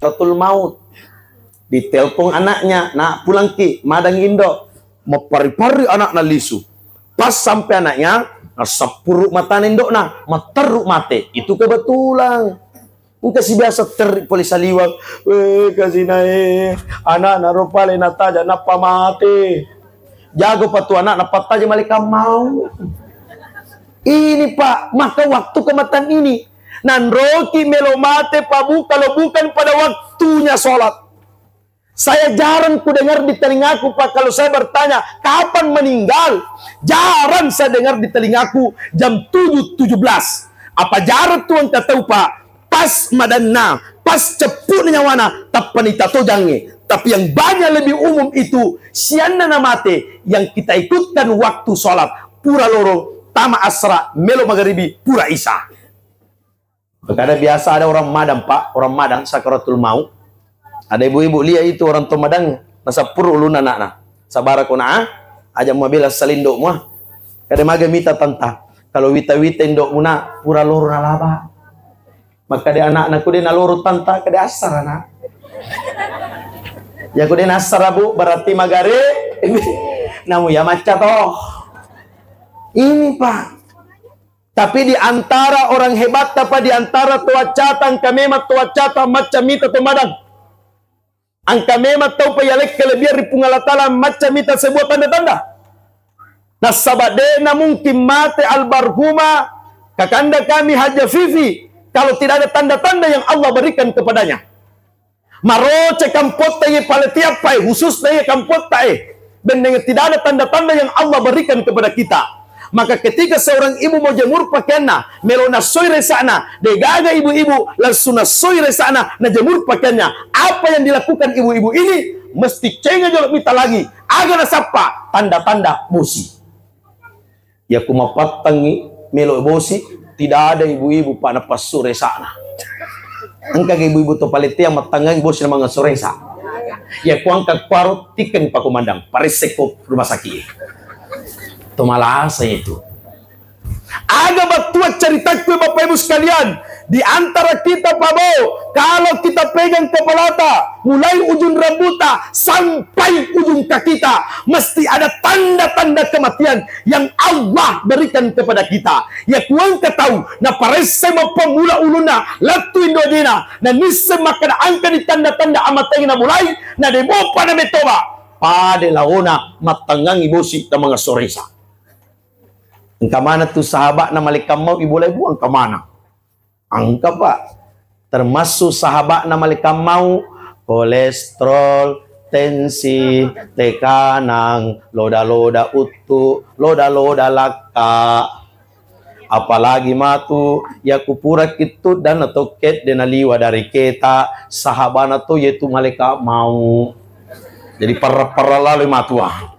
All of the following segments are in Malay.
sakratul maut. Ditelepon anaknya, nak pulang ki, madang indo. Mau pari-pari anak na lisu. Pas sampai anaknya, sapuruk mata nendok na, materuk mate. Itu kebetulan. Mungkin si biasa terik polis aliwang. Kasih naik. Anak narupale nataja napa mati. Jago patu anak napataja malika mau. Ini Pak, maka waktu kematian ini. Nanroki melomate pabu kalau bukan pada waktunya sholat. Saya jarang ku dengar di telingaku Pak, kalau saya bertanya kapan meninggal, jarang saya dengar di telingaku jam 7.17. Apa jarang tuan tahu Pak? Pas madana, pas ceput nyawana, tapanita to jange. Tapi yang banyak lebih umum itu sianna namate yang kita ikutkan waktu sholat pura loro, tama asra, melo magharibi, pura isya. Karena biasa ada orang Madang Pak, orang Madang sakratul maut. Ada ibu-ibu lihat itu orang tua Madang nasa puru ulun anak-anak. Sabara kona aja mabila salindok muah. Kada maga mita tanta. Kalau wita-wita indok muna pura loro nalaba. Maka de anak-anakku de naloro tanta kada asar anak. Ya ku de nasar Bu berarti magare. Namu ya maca toh. Ini Pak. Tapi di antara orang hebat apa di antara tua catang kami tua catang macam mita tu Madang. Angka memang tahu payalek kelebihan di pungalatala macam mita sebuah tanda-tanda. Nah sabadena mungkin mati almarhumah kakanda kami Haja Fifi kalau tidak ada tanda-tanda yang Allah berikan kepadanya. Maroce kampot taye paletiap pai khusus taye kampot taye. Dan tidak ada tanda-tanda yang Allah berikan kepada kita. Maka ketika seorang ibu mau jemur pakaiannya, melona soire sana, degaga ibu-ibu langsung soire sana, na jemur pakaiannya. Apa yang dilakukan ibu-ibu ini mesti cenga jolok mita lagi. Agar sapa tanda-tanda bosi. Ya kumapatangi melo bosi, tidak ada ibu-ibu pada pas sore sana. Engkau ibu-ibu to palitia matangang bosi na mga soresa. Ya kuangka kwarot tiken pa kumandang, pariseko rumah sakit. Itu malah saya itu. Ada batuan ceritaku Bapak Ibu sekalian. Di antara kita Pak Bo, kalau kita pegang kepalata, mulai ujung rambutnya sampai ujung kaki kita, mesti ada tanda-tanda kematian yang Allah berikan kepada kita. Ya kuang tahu, na parese pemula uluna, latu indodina, na nise makan angka di tanda-tanda amateng na mulai, na demo pada metoba. Pada laona matangang ibosi na mga soresa. Engkau mana tuh sahabat na malaikat maut ibu boleh buang ke mana? Angka Pak. Termasuk sahabat na malaikat maut kolesterol, tensi, tekanan, loda-loda utuh, loda-loda laka. Apalagi matu ya kupura kitu dan toket denaliwa dari kita sahabat tu yaitu malaikat maut. Jadi para lalu matua.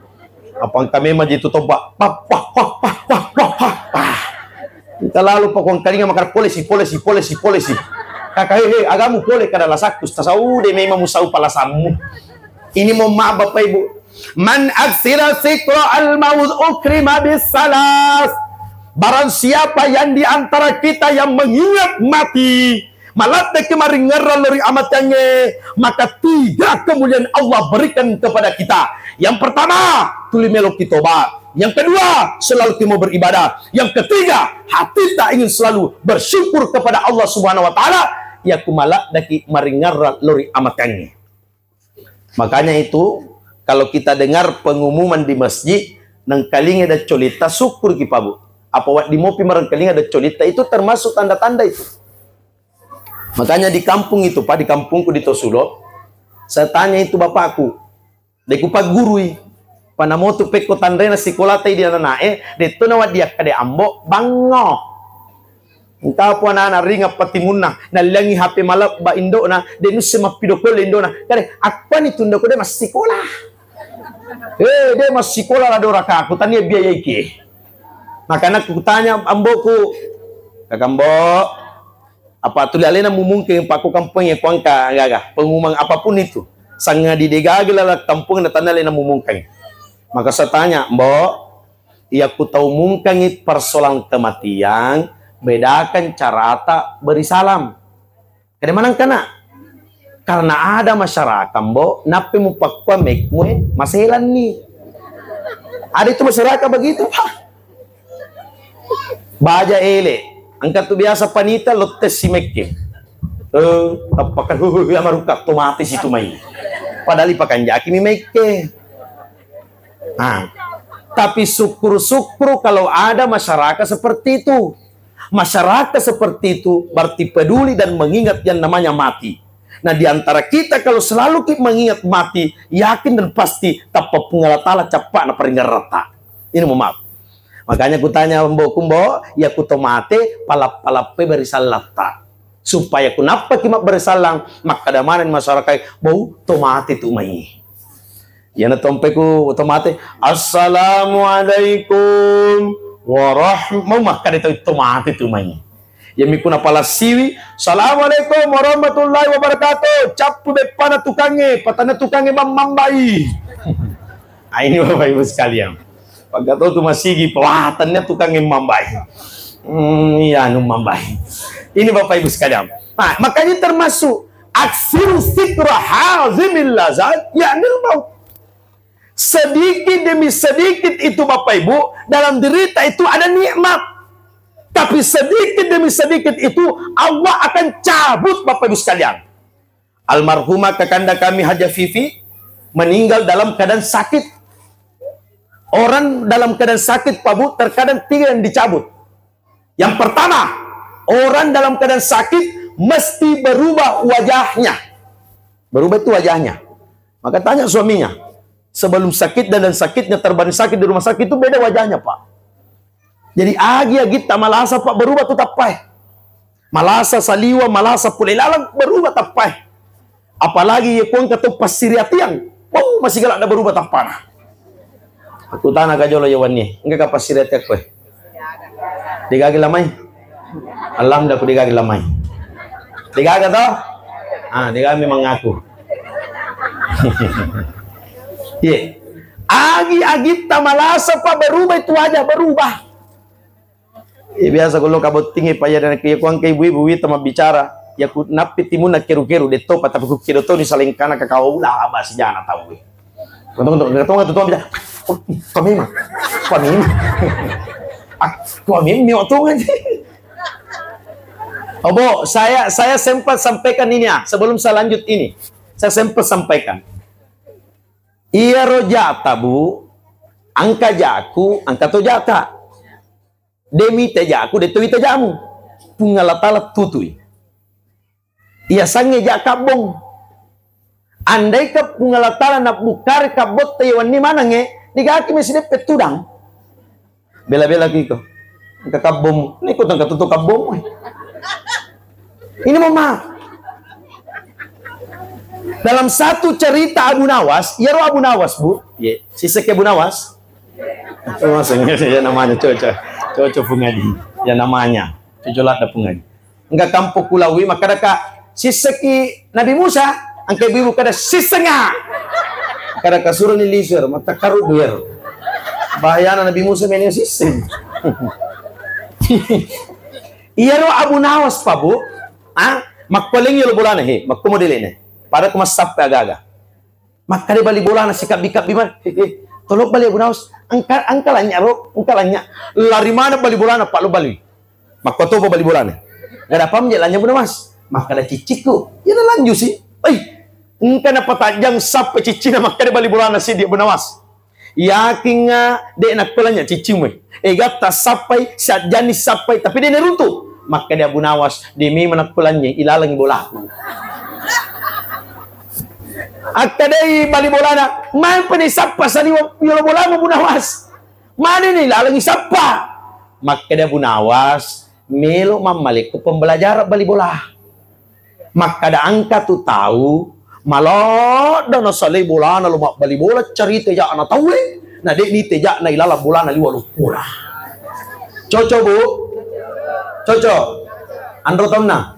Apa kami majitu toba kita lalu pokok kalinga makar polisi kakak agamu boleh kada lasakus tasau de memang musau palasamu ini mau maaf Bapak Ibu man aksira sikra al maut ukrima bis salas barang siapa yang di antara kita yang mengingat mati malatnya kemarin ngeralori amatannya maka tiga kemuliaan Allah berikan kepada kita. Yang pertama tuli melok tobat, yang kedua selalu mau beribadah, yang ketiga hati tak ingin selalu bersyukur kepada Allah Subhanahu Wa Taala ya kumalak daki maringaralori amatannya. Makanya itu kalau kita dengar pengumuman di masjid nang kaling ada colita syukur kita Bu. Apa wak di mopi marang kaling ada colita itu termasuk tanda-tanda itu. Makanya di kampung itu Pak, di kampungku di Tosulo, saya tanya itu bapakku, deku pak gurui, panamotu peko tandrena sekolah tadi dia nae, detu nawat dia kade ambo bango. Engkau pun anak ringa patimunna, nalangi HP malap ba indo na, denu sema pidokol indo na, kade apa nih tunda ko de mas sekolah. Dia mas sekolah ada orang kaku, tanya biaya iki. Makanya aku tanya amboku, kakambo. Apa tu alena mumungkin paku kampung yang kuangka gaga pengumuman apapun itu sangat didegaglah kampung na tanah lena mumungkin. Maka saya tanya Mbok ya ku tahu mungkin itu persoalan kematian bedakan cara ata beri salam kada manang kana Karena ada masyarakat, Bo, napi mo pakwa make mo maselan ni. Ada itu masyarakat begitu, Pak. Baja ele, angkat tu biasa panita lotes si make. Tapakan amaruka otomatis itu main. Padahal ipakan jaki mi make. Tapi syukur-syukur kalau ada masyarakat seperti itu. Masyarakat seperti itu berarti peduli dan mengingat yang namanya mati. Nah, di antara kita kalau selalu kita mengingat mati, yakin dan pasti tapa pungalatala capak na peringgar rata. Ini maaf. Makanya ku tanya kumbo, ya ku tomate palap-palape berisalata. Supaya ku napa kimak berisalang, maka damanan masyarakat bau tomate tu mai. Ya na tompe ku tomate, assalamualaikum warahmatullahi maka itu tomate tu mai. Ya mikuna pala siwi, assalamualaikum warahmatullahi wabarakatuh. Capu depana tukange, patana tukange mambai. Ini Bapak Ibu sekalian. Pagkatau tu masigi pelahatannya tukangge mambai. Iya nu mambai. Ini Bapak Ibu sekalian. Nah, makanya termasuk aksiru sikra hazimil lazat, yakni mau. Sedikit demi sedikit itu Bapak Ibu, dalam derita itu ada nikmat. Tapi sedikit demi sedikit itu Allah akan cabut Bapak Ibu sekalian. Almarhumah kakanda kami Haja Fifi meninggal dalam keadaan sakit. Orang dalam keadaan sakit Pak Bu terkadang 3 yang dicabut. Yang pertama, orang dalam keadaan sakit mesti berubah wajahnya. Berubah itu wajahnya. Maka tanya suaminya, sebelum sakit dan sakitnya terbanding sakit di rumah sakit itu beda wajahnya Pak. Jadi agi kita malasa Pak berubah tu tapai. Malasa saliwa, malasa pulilalang berubah tapai. Apalagi ya kuang ketu pasiriatian. Oh, masih galak ada berubah tapana. Aku tanya ka jolo yawan ni. Enggak ka pasiriatiak kowe. Digagi lamay. Alam dah ku digagi lamay. Digagi to? Digagi mengaku. Ye. Agi ta malasa Pak berubah itu wajah berubah. Biasa kalau kabut tinggi payah dan kaya kuang kaya ibu-ibu itu bicara ya ku napi timun na keru-keru de to tapi ku kiro to di saling kana ka kau udah abas jana tahu we. Tunggu bicara. Kami mi otong aja. Bo, saya sempat sampaikan ini sebelum saya lanjut ini. Saya sempat sampaikan. Iya rojata Bu, angka jaku, angka to jata. Demi tejaku de tuwi tejamu pungalatala tutui ia sange jakabong andai ka pungalatala na bukar kabot tayawan ni manange digaki meside petudang bela-bela kiko kakabom ni ko tang katuto kabom ini mama dalam satu cerita Abu Nawas ya Abu Nawas Bu ya sisek Abu Nawas ya namanya Coco pungadi, ya namanya. Cocolat da pungadi. Enggak kampung kulawi maka daka siseki Nabi Musa, angke bibu kada sisenga. Kada kasur ni lisur mata karu duer. Bahayana Nabi Musa meni sisen. Iya ro Abu Nawas pa Bu. Makpaling yo bolana he, makkumodilene. Para kumasap agaga. Makade bali bolana sikap-bikap biman. Tolong balik Abu Nawas, angkalannya ro, angkalannya. Lari mana bali bolana Pak lo bali. Maka to bali bolana. Gak ada apa menjalannya Abu Nawas. Maka ada ciciku. Ya dah lanjut sih. Engkau na patajang sampai cici na maka ada bali bolana sih di Abu Nawas. Yakin nga de nak pelanya cici mo. Gata sampai saat janis sampai tapi dia neruntuh. Maka dia Abu Nawas demi menak pelanya ilalang bola. Akadai bali bolana main pani sappa sani yo bola mo Abu Nawas mana ni lalangi sappa maka dia Abu Nawas melo mamalik ko pembelajar bali bola maka ada angka tu tahu malo dan sale bola na lumak bali bola cerita ja ana tahu na de ni teja na ilala bola na liwa bola coco Bu coco andro tamna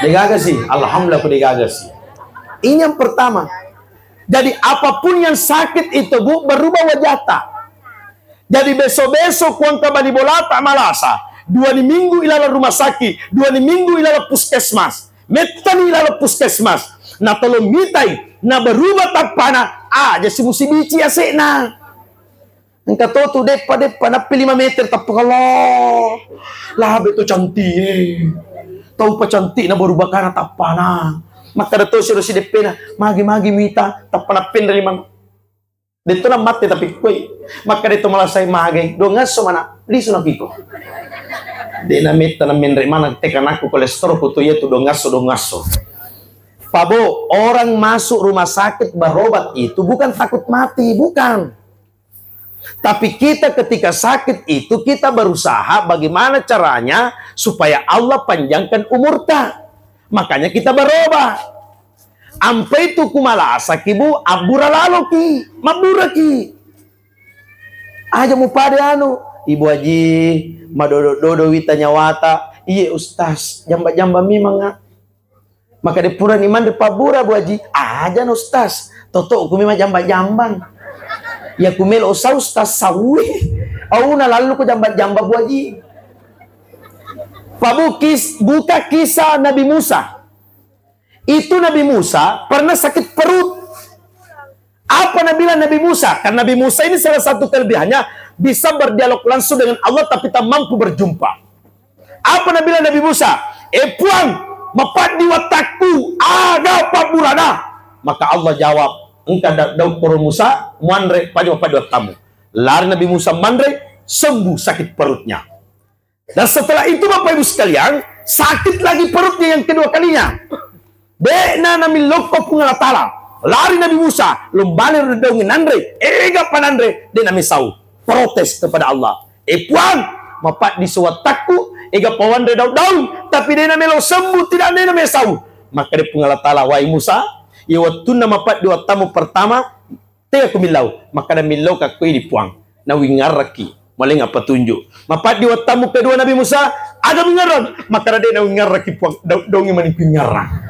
digagasi alhamdulillah ko digagasi. Ini yang pertama. Jadi apapun yang sakit itu Bu berubah wajah tak. Jadi besok-besok kuang kabali bola tak malasa. 2 minggu ilala rumah sakit, 2 minggu ilala puskesmas. Metani lalu puskesmas. Na tolong mitai. Na berubah tapana. Aja si musibici asena. Engkau tahu tuh depa napi 5 meter. Tapi kalau. Lah betul cantik. Tahu pa cantik na berubah karena tapana. Maka dato suruh si depa na. Magi-magi mita. Tapana pin dari mana. Dito na mati tapi kuy. Maka dito malah saya magi. Dongaso mana. Liso na kiko. Di na mita na minre mana. Tekan aku kolesterol kutu ya tu dongaso. Pabo, orang masuk rumah sakit berobat itu bukan takut mati, bukan. Tapi kita ketika sakit itu kita berusaha bagaimana caranya supaya Allah panjangkan umur ta. Makanya kita berobat. Ampai itu kumalasa kibu abura lalu ki, mabura ki. Aja mu pada anu, Ibu Haji, madodo witanya wata, iya ustaz, jamba-jamba mimang. Maka di pura niman di pabura Bu Haji. Aja no ustaz. Toto kumi mah jamba-jambang. Ya kumel usah ustaz sawi. Au na lalu ku jamba-jamba Bu Haji. Pabu buka kisah Nabi Musa. Itu Nabi Musa pernah sakit perut. Apa Nabi Musa? Karena Nabi Musa ini salah satu kelebihannya bisa berdialog langsung dengan Allah tapi tak mampu berjumpa. Apa Nabi Musa? Puang mapat di watakku ada apa burana. Maka Allah jawab, engkau daud perut Musa mandre pada tamu. Lari Nabi Musa mandre, sembuh sakit perutnya. Dan setelah itu Bapak Ibu sekalian, sakit lagi perutnya yang kedua kalinya. Dena nami lokop pengalatala. Lari Nabi Musa, lumbalir daungin andre, ega panandre, dia nami sau. Protes kepada Allah. Puan, mapat di watakku ega pawan de daun tapi dia namelo sembuh tidak ada namanya sau. Maka dia pengalatala wahai Musa, ya waktu nama pat dua tamu pertama tega kumilau, maka dia milau ka kui di puang na wingaraki maling apa tunjuk. Mapat di tamu kedua Nabi Musa ada wingaran, maka dia na wingaraki puang daungi mani pingarang.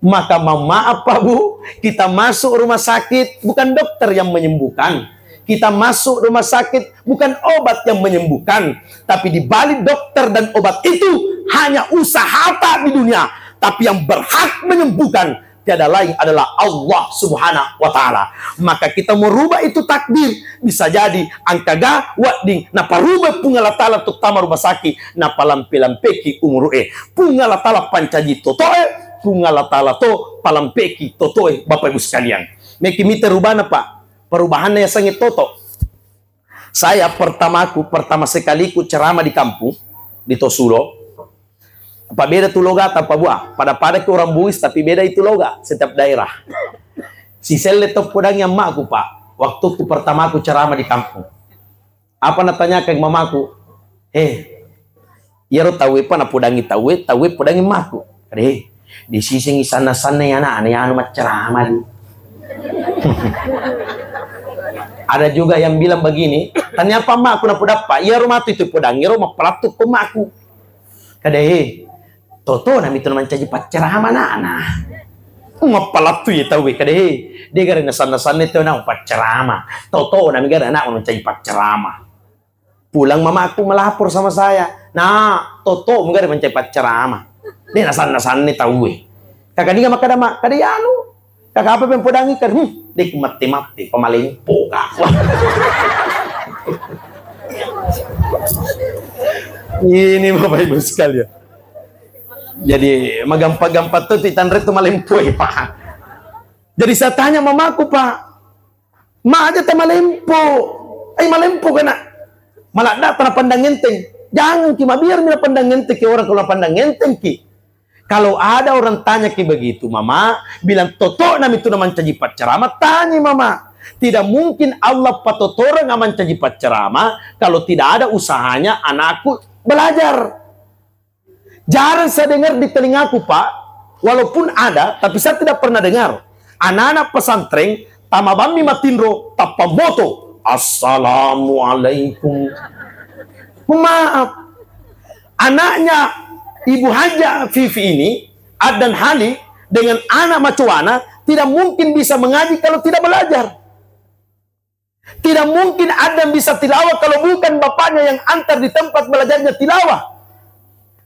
Maka maaf Pak Bu, kita masuk rumah sakit bukan dokter yang menyembuhkan. Kita masuk rumah sakit bukan obat yang menyembuhkan, tapi di balik dokter dan obat itu hanya usaha tak di dunia, tapi yang berhak menyembuhkan tiada lain adalah Allah Subhanahu wa taala. Maka kita merubah itu takdir, bisa jadi angka ga wading na parubah pungalatala terutama rumah sakit na palampelampeki umurue pungalatala pancaji totoe pungalatala to palampeki totoe. Bapak Ibu sekalian, meki mite rubana Pak. Perubahannya sangat toto. Saya pertama sekali ku ceramah di kampung di Tosulo. Apa beda tu logat apa buah? Pada ke orang Buis tapi beda itu logat setiap daerah. Si sele to podang yang makku Pak. Waktu ku pertama ku ceramah di kampung. Apa natanya ke mamaku? Ya ro tahu apa na podangi tahu podangi makku. Di sisi sana-sana ya anak anu ceramah di. Ada juga yang bilang begini, tanya apa mak aku napu dapat? Ya rumah itu podang, ya rumah pelatuk ke makku. Kadeh, toto nami itu mencaji pacar mana anak. Ngapalatu ya tahu kadeh. Dia gara nasan-nasan itu nak pacar ama. Toto nami gara anak mencaji pacar ama. Pulang mama aku melapor sama saya. Nah, toto menggara mencaji pacar ama. Dia nasan-nasan itu tahu. Kakak dia maka mak kadeh anu. Kakak apa yang podangi kan? Dik mati-mati pemalimpo kak. Ini Bapak Ibu sekalian. Jadi magampa-gampa tuh titandre tuh malimpo Pak. Jadi saya tanya mamaku Pak, ma aja teh malimpo. Malimpo kena. Malah datang pandang enteng. Jangan ki biar mina pandang enteng ki orang kalau pandang enteng ki. Kalau ada orang tanya kayak begitu, Mama, bilang toto nami itu naman caji pacarama, tanya Mama. Tidak mungkin Allah patotora ngaman caji pacarama kalau tidak ada usahanya anakku belajar. Jarang saya dengar di telingaku Pak, walaupun ada, tapi saya tidak pernah dengar. Anak-anak pesantren, tamabami matinro, tapamoto, assalamualaikum. Maaf, anaknya Ibu Haja Vivi ini, Adan Hali, dengan anak macuana, tidak mungkin bisa mengaji kalau tidak belajar. Tidak mungkin Adam bisa tilawah kalau bukan bapaknya yang antar di tempat belajarnya tilawah.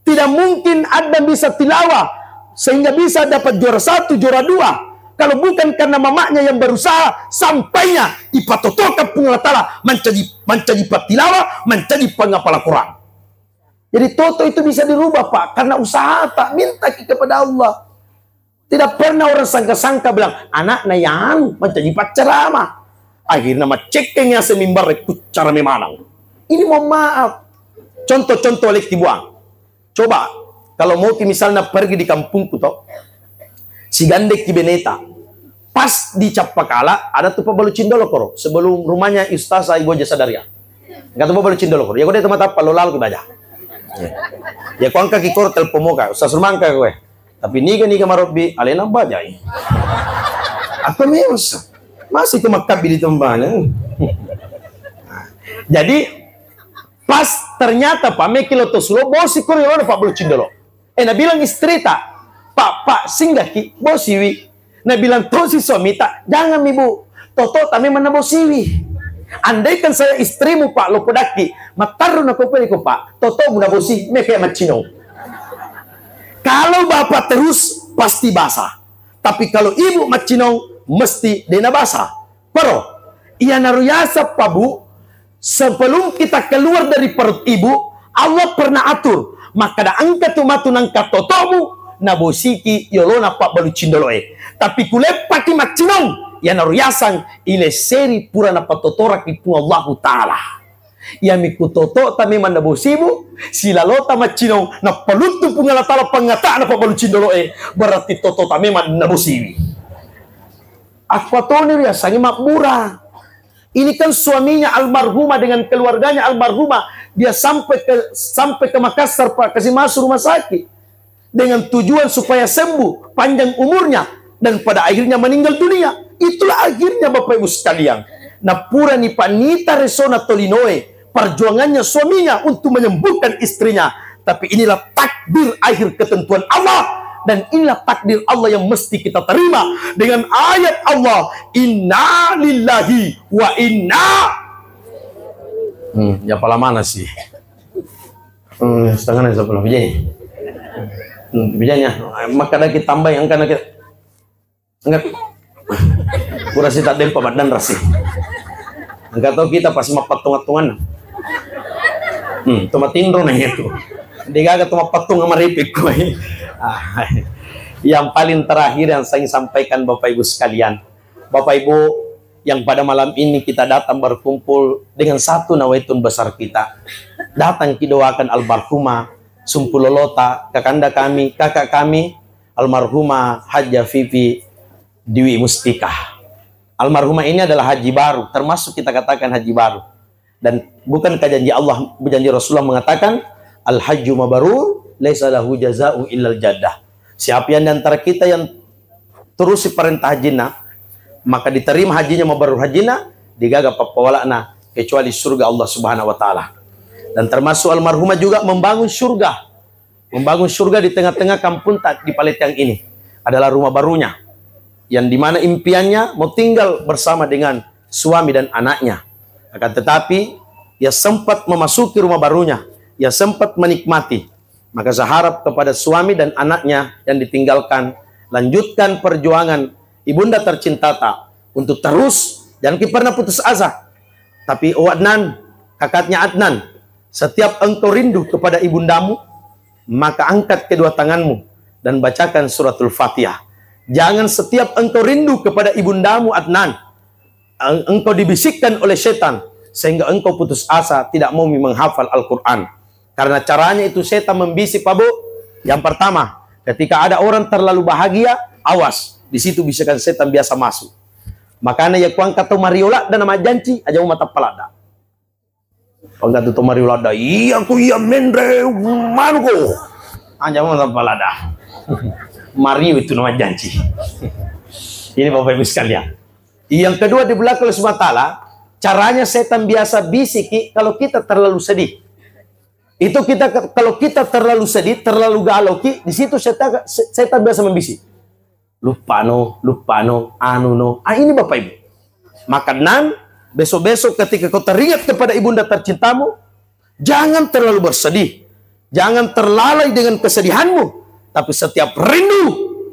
Tidak mungkin Adam bisa tilawah sehingga bisa dapat juara 1, juara 2. Kalau bukan karena mamanya yang berusaha, sampainya ipatotoka pengalatala menjadi patilawa, menjadi penghafal Quran. Jadi toto itu bisa dirubah, Pak, karena usaha tak minta kepada Allah. Tidak pernah orang sangka-sangka bilang anaknya yang menjadi penceramah. Akhirnya maceknya semimbar ikut cara memanang. Ini mohon maaf. Contoh-contoh lek dibuang. Coba kalau mau misalnya pergi di kampungku toh, si gandek di Beneta, pas di Capakala ada tuh Pak Balucindolo koro, sebelum rumahnya Ustazah Ibu Jasa Daria. Enggak tuh Pak Balucindolo koro. Ya kau dia tempat apa lo lalu baca. Ya kau angkat kikor telepon muka, Ustaz Rumangka gue. Tapi niga marobi alena bajai. Apa meus? Masih ke Makkah di tempatnya. Jadi pas ternyata Pak Mekilo Tosulo bosi korelo Pak Balucindolo. Na bilang istri tak, Pak singgaki bosiwi. Na bilang tosi suami tak, jangan ibu. Toto kami mana bosiwi. Andaikan saya istrimu Pak Lopodaki, mataru na ko Pak. Toto muna bosi me kayak macino. Kalau bapak terus pasti basah. Tapi kalau ibu macinong mesti dena basah. Pero ia naruyasa Pak Bu, sebelum kita keluar dari perut ibu, Allah pernah atur. Maka da angkat tumatu nangka totomu nabosiki yolona Pak Balucindoloe. Tapi kulepaki macinong ya naruyasan ile seri pura na patotora kitu Allah Ta'ala. Ya mikutoto tami mandabosimu silalota macinong na palutu pungalatala pangataan na Pak Balucindoloe. Berarti toto tami mandabosiwi. Akwatonir ya sangi makmurah. Ini kan suaminya almarhumah dengan keluarganya almarhumah. Dia sampai ke Makassar Pak, kasih masuk rumah sakit. Dengan tujuan supaya sembuh, panjang umurnya. Dan pada akhirnya meninggal dunia. Itulah akhirnya Bapak Ibu sekalian. Nah pura ni Panita Resona Tolinoe. Perjuangannya suaminya untuk menyembuhkan istrinya. Tapi inilah takdir akhir ketentuan Allah. Dan inilah takdir Allah yang mesti kita terima. Dengan ayat Allah. Inna lillahi wa inna. Ya pala mana sih? Setengahnya sebelah bijanya. Bijanya. Maka ada kita tambah yang karena kita. Enggak. Kurasi tak dempa badan rasi. Enggak tahu kita pasti mapatung-atungan. Tuma tindro na itu. Digaga tuma patung sama ripik ko. Yang paling terakhir yang saya sampaikan Bapak Ibu sekalian. Bapak Ibu yang pada malam ini kita datang berkumpul dengan satu nawaitun besar kita. Datang kidoakan almarhumah Sumpulolota, kakanda kami, kakak kami, almarhumah Hajjah Vivi Dewi Mustikah. Almarhumah ini adalah haji baru, termasuk kita katakan haji baru. Dan bukankah janji Allah, janji Rasulullah mengatakan, Al-hajju mabarur, laisa lahu jaza'u illal jaddah. Siapa yang antara kita yang terusi perintah hajina, maka diterima hajinya mabarur hajina, digaga papawalana, kecuali surga Allah Subhanahu wa Ta'ala. Dan termasuk almarhumah juga membangun surga. Membangun surga di tengah-tengah kampung di Paletiang ini. Adalah rumah barunya. Yang dimana impiannya mau tinggal bersama dengan suami dan anaknya. Akan tetapi, ia sempat memasuki rumah barunya. Ia sempat menikmati. Maka saya harap kepada suami dan anaknya yang ditinggalkan, lanjutkan perjuangan ibunda tercinta tak untuk terus, jangan pernah putus asa. Tapi Adnan, kakaknya Adnan, setiap engkau rindu kepada ibundamu, maka angkat kedua tanganmu dan bacakan suratul Fatihah. Jangan setiap engkau rindu kepada ibundamu Adnan, engkau dibisikkan oleh setan sehingga engkau putus asa tidak mau menghafal Al-Quran. Karena caranya itu setan membisik Pak Bu. Yang pertama, ketika ada orang terlalu bahagia, awas, di situ bisikan setan biasa masuk. Makanya ya kuang kata mariola dan nama janji aja mata pelada. Pagkat itu mariola, iya ku iya mendre manuko. Aja mata pelada. Mario itu nama janji. Ini Bapak Ibu sekalian. Yang kedua di belakang Allah SWT, caranya setan biasa bisiki kalau kita terlalu sedih. Itu kita kalau kita terlalu sedih, terlalu galau, di situ setan biasa membisik. Lupa no, anu no. Ini Bapak Ibu. Maka besok-besok ketika kau teringat kepada ibunda tercintamu, jangan terlalu bersedih. Jangan terlalai dengan kesedihanmu. Tapi setiap rindu,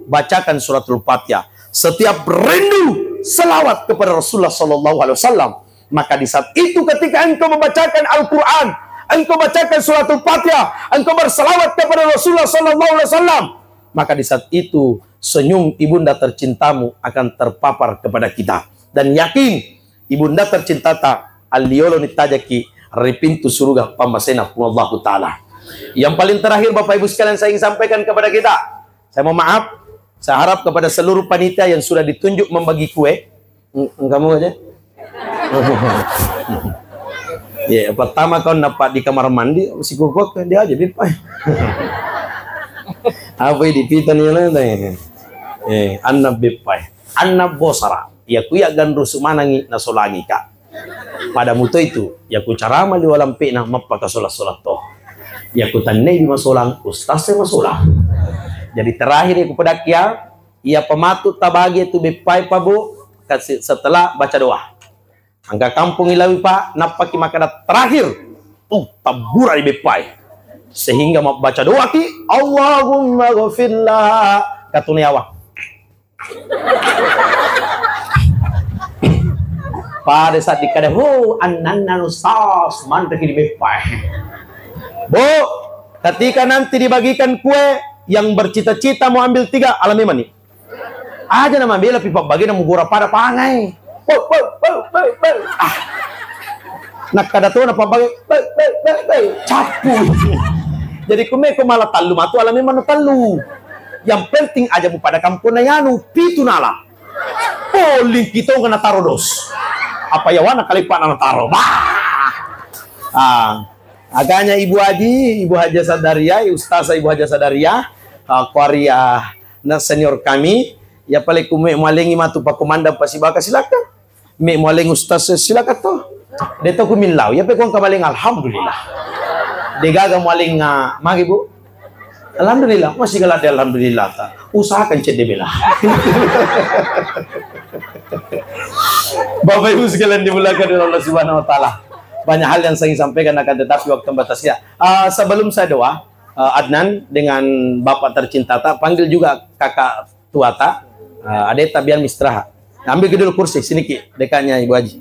bacakan suratul Fatihah. Setiap rindu, selawat kepada Rasulullah SAW. Maka di saat itu ketika engkau membacakan Al-Quran, engkau bacakan suratul Fatihah, engkau berselawat kepada Rasulullah SAW, maka di saat itu senyum ibunda tercintamu akan terpapar kepada kita. Dan yakin ibunda tercinta tak aliolo nitajaki repintu surga pamasena Allahu Ta'ala. Yang paling terakhir Bapak Ibu sekalian saya ingin sampaikan kepada kita. Saya mau maaf, saya harap kepada seluruh panitia yang sudah ditunjuk membagi kue. Kamu aja. Ya, pertama kau dapat di kamar mandi, si kokok dia aja di pai. Apa di pitan yang lain? Anak bepai, anak bosara. Ya kuya gandru sumanangi nasolangi kak. Pada muto itu, ya ku cara mali walam pena mapaka solat toh. Ya ku tanai di masolang, ustaz masolang. Jadi terakhir ya ku pedak ya, ia pematut tabagi itu bepai pabu. Setelah baca doa. Angka kampung ilawi pak, napaki makanan terakhir, tabura di bepai, sehingga mau baca doa ki, Allahumma ghafirlah, katuniawa. Pada saat dikada, anan ustaz, mantap di bepai. Bu, ketika nanti dibagikan kue, yang bercita-cita mau ambil 3, alami mani. Aja nama bela pipa bagi nama gura pada pangai. Nak kada tuh napa bagi capu. Jadi kumeko malah talu matu alami mana talu. Yang penting aja mu pada kampung nayanu pitu nala. Poli kita kena taro dos. Apa ya wana kali pak nana taro. Agaknya Ibu Haji, Ibu Haja Sadaria, Ustazah Ibu Haja Sadaria, Korea na senior kami. Ya paling kume malengi matu pak komandan pasibaka silakan. Me maling ustaz silakan toh. Deto kumilau. Ya pe kong kamaling alhamdulillah. Degaga maling magi bu. Alhamdulillah masih galak alhamdulillah ta. Usahakan cedde bela. Bapak Ibu sekalian dimulakan oleh Allah Subhanahu wa taala. Banyak hal yang saya ingin sampaikan akan tetapi waktu batasnya. Sebelum saya doa, Adnan dengan Bapak tercinta tak panggil juga kakak tua tak. Ada tabian mistraha. Ambil dulu kursi sini ki, dekatnya Ibu Haji.